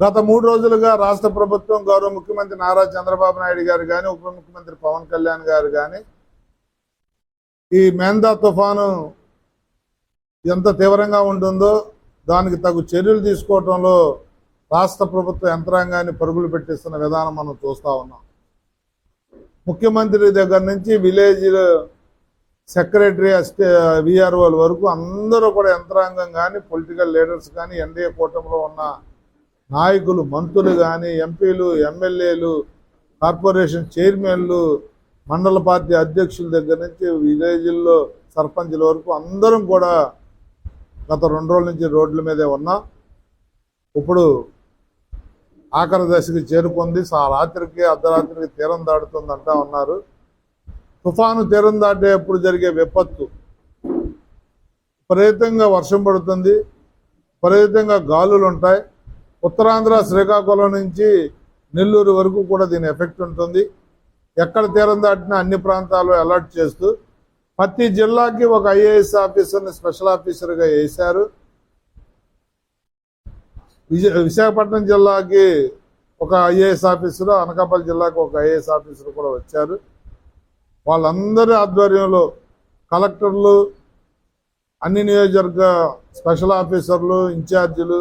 గత 3 రోజులుగా రాష్ట్ర ప్రభుత్వం గౌరవ ముఖ్యమంత్రి నారా చంద్రబాబు నాయుడు గారు కానీ ఉప ముఖ్యమంత్రి పవన్ కళ్యాణ్ గారు కానీ ఈ మెందా తుఫాను ఎంత తీవ్రంగా ఉంటుందో దానికి తగు చర్యలు తీసుకోవడంలో రాష్ట్ర ప్రభుత్వ యంత్రాంగాన్ని పరుగులు పెట్టిస్తున్న విధానం మనం చూస్తూ ఉన్నాం. ముఖ్యమంత్రి దగ్గర నుంచి విలేజ్ సెక్రటరీ విఆర్ఓల వరకు అందరూ కూడా యంత్రాంగం కానీ పొలిటికల్ లీడర్స్ కానీ ఎన్డీఏ కూటమిలో ఉన్న నాయకులు, మంత్రులు కానీ, ఎంపీలు, ఎమ్మెల్యేలు, కార్పొరేషన్ చైర్మన్లు, మండల పార్టీ అధ్యక్షుల దగ్గర నుంచి విలేజ్ల్లో సర్పంచ్ల వరకు అందరం కూడా గత 2 రోజుల నుంచి రోడ్ల మీదే ఉన్నాం. ఇప్పుడు ఆఖరి దశకి చేరుకుంది. రాత్రికి అర్ధరాత్రికి తీరం దాటుతుంది అంటా ఉన్నారు. తుఫాను తీరం దాటేప్పుడు జరిగే విపత్తు, విపరీతంగా వర్షం పడుతుంది, విపరీతంగా గాలులు ఉంటాయి. ఉత్తరాంధ్ర శ్రీకాకుళం నుంచి నెల్లూరు వరకు కూడా దీని ఎఫెక్ట్ ఉంటుంది. ఎక్కడ తీరం దాటినా అన్ని ప్రాంతాల్లో అలర్ట్ చేస్తూ ప్రతి జిల్లాకి ఒక ఐఏఎస్ ఆఫీసర్ని స్పెషల్ ఆఫీసర్గా వేశారు. విశాఖపట్నం జిల్లాకి ఒక ఐఏఎస్ ఆఫీసరు, అనకాపల్లి జిల్లాకి ఒక ఐఏఎస్ ఆఫీసర్ కూడా వచ్చారు. వాళ్ళందరి ఆధ్వర్యంలో కలెక్టర్లు, అన్ని నియోజకవర్గ స్పెషల్ ఆఫీసర్లు, ఇన్ఛార్జీలు,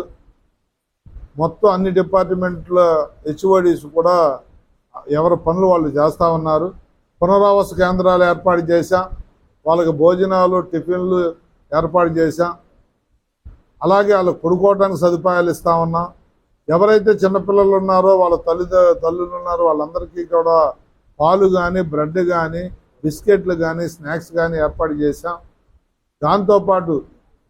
మొత్తం అన్ని డిపార్ట్మెంట్ల హెచ్ఓడీస్ కూడా ఎవరి పనులు వాళ్ళు చేస్తూ ఉన్నారు. పునరావాస కేంద్రాలు ఏర్పాటు చేశాం, వాళ్ళకి భోజనాలు, టిఫిన్లు ఏర్పాటు చేశాం. అలాగే వాళ్ళకి పడుకోవడానికి సదుపాయాలు ఇస్తా ఉన్నాం. ఎవరైతే చిన్నపిల్లలు ఉన్నారో వాళ్ళ తల్లులు ఉన్నారో వాళ్ళందరికీ కూడా పాలు కానీ, బ్రెడ్ కానీ, బిస్కెట్లు కానీ, స్నాక్స్ కానీ ఏర్పాటు చేశాం. దాంతోపాటు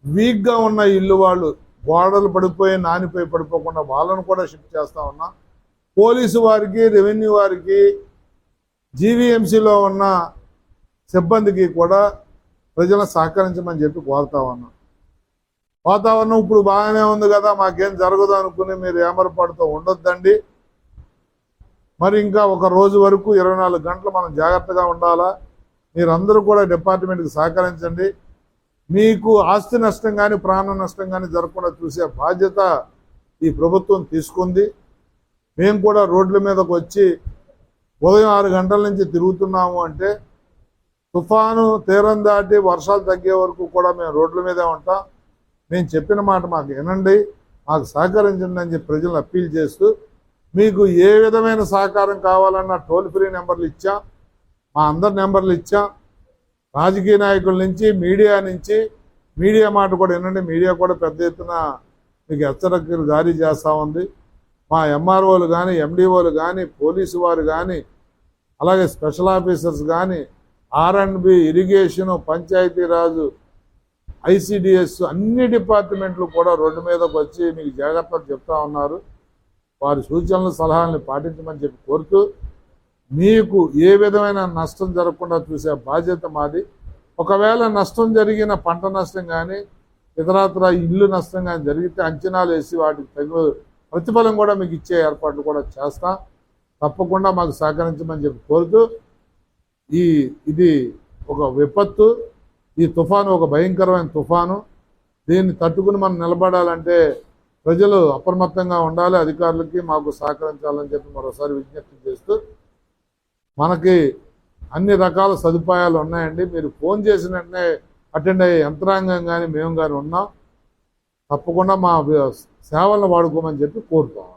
వీక్గా ఉన్న ఇల్లు వాళ్ళు గోడలు పడిపోయి నానిపోయి పడిపోకుండా వాళ్ళను కూడా షిఫ్ట్ చేస్తూ ఉన్నాం. పోలీసు వారికి, రెవెన్యూ వారికి, జీవీఎంసీలో ఉన్న సిబ్బందికి కూడా ప్రజలను సహకరించమని చెప్పి కోరుతా ఉన్నాం. వాతావరణం ఇప్పుడు బాగానే ఉంది కదా, మాకేం జరగదు అనుకుని మీరు ఏమరపాటుతో ఉండొద్దండి. మరి ఇంకా ఒక రోజు వరకు 24 గంటలు మనం జాగ్రత్తగా ఉండాలా. మీరందరూ కూడా డిపార్ట్మెంట్కి సహకరించండి. మీకు ఆస్తి నష్టం కానీ, ప్రాణ నష్టం కానీ జరగకుండా చూసే బాధ్యత ఈ ప్రభుత్వం తీసుకుంది. మేము కూడా రోడ్ల మీదకి వచ్చి ఉదయం 6 గంటల నుంచి తిరుగుతున్నాము అంటే తుఫాను తీరం దాటి వర్షాలు తగ్గే వరకు కూడా మేము రోడ్ల మీదే ఉంటాం. మేము చెప్పిన మాట మాకు వినండి, మాకు సహకరించండి అని చెప్పి ప్రజలను అప్పీల్ చేస్తూ మీకు ఏ విధమైన సహకారం కావాలన్నా టోల్ ఫ్రీ నెంబర్లు ఇచ్చాం, మా అందరి నెంబర్లు ఇచ్చాం. రాజకీయ నాయకుల నుంచి, మీడియా మాట కూడా వినండి. మీడియా కూడా పెద్ద ఎత్తున మీకు హెచ్చరికలు జారీ చేస్తూ ఉంది. మా ఎంఆర్ఓలు కానీ, ఎండిఓలు కానీ, పోలీసు వారు కానీ, అలాగే స్పెషల్ ఆఫీసర్స్ కానీ, ఆర్అండ్బి, ఇరిగేషను, పంచాయతీరాజు, ఐసిడిఎస్ అన్ని డిపార్ట్మెంట్లు కూడా రోడ్డు మీదకి వచ్చి మీకు జాగ్రత్తలు చెప్తా ఉన్నారు. వారి సూచనలు, సలహాలను పాటించమని చెప్పి కోరుతూ మీకు ఏ విధమైన నష్టం జరగకుండా చూసే బాధ్యత మాది. ఒకవేళ నష్టం జరిగిన పంట నష్టం కానీ, ఇతరత్ర ఇల్లు నష్టం కానీ జరిగితే అంచనాలు వేసి వాటికి తగు ప్రతిఫలం కూడా మీకు ఇచ్చే ఏర్పాట్లు కూడా చేస్తాం. తప్పకుండా మాకు సహకరించమని చెప్పి కోరుతూ ఇది ఒక విపత్తు. ఈ తుఫాను ఒక భయంకరమైన తుఫాను. దీన్ని తట్టుకుని మనం నిలబడాలంటే ప్రజలు అప్రమత్తంగా ఉండాలి. అధికారులకి మాకు సహకరించాలని చెప్పి మరోసారి విజ్ఞప్తి చేస్తూ మనకి అన్ని రకాల సదుపాయాలు ఉన్నాయండి. మీరు ఫోన్ చేసిన వెంటనే అటెండ్ అయ్యే యంత్రాంగం కానీ మేము కానీ ఉన్నాం. తప్పకుండా మా సేవలను వాడుకోమని చెప్పి కోరుతాం.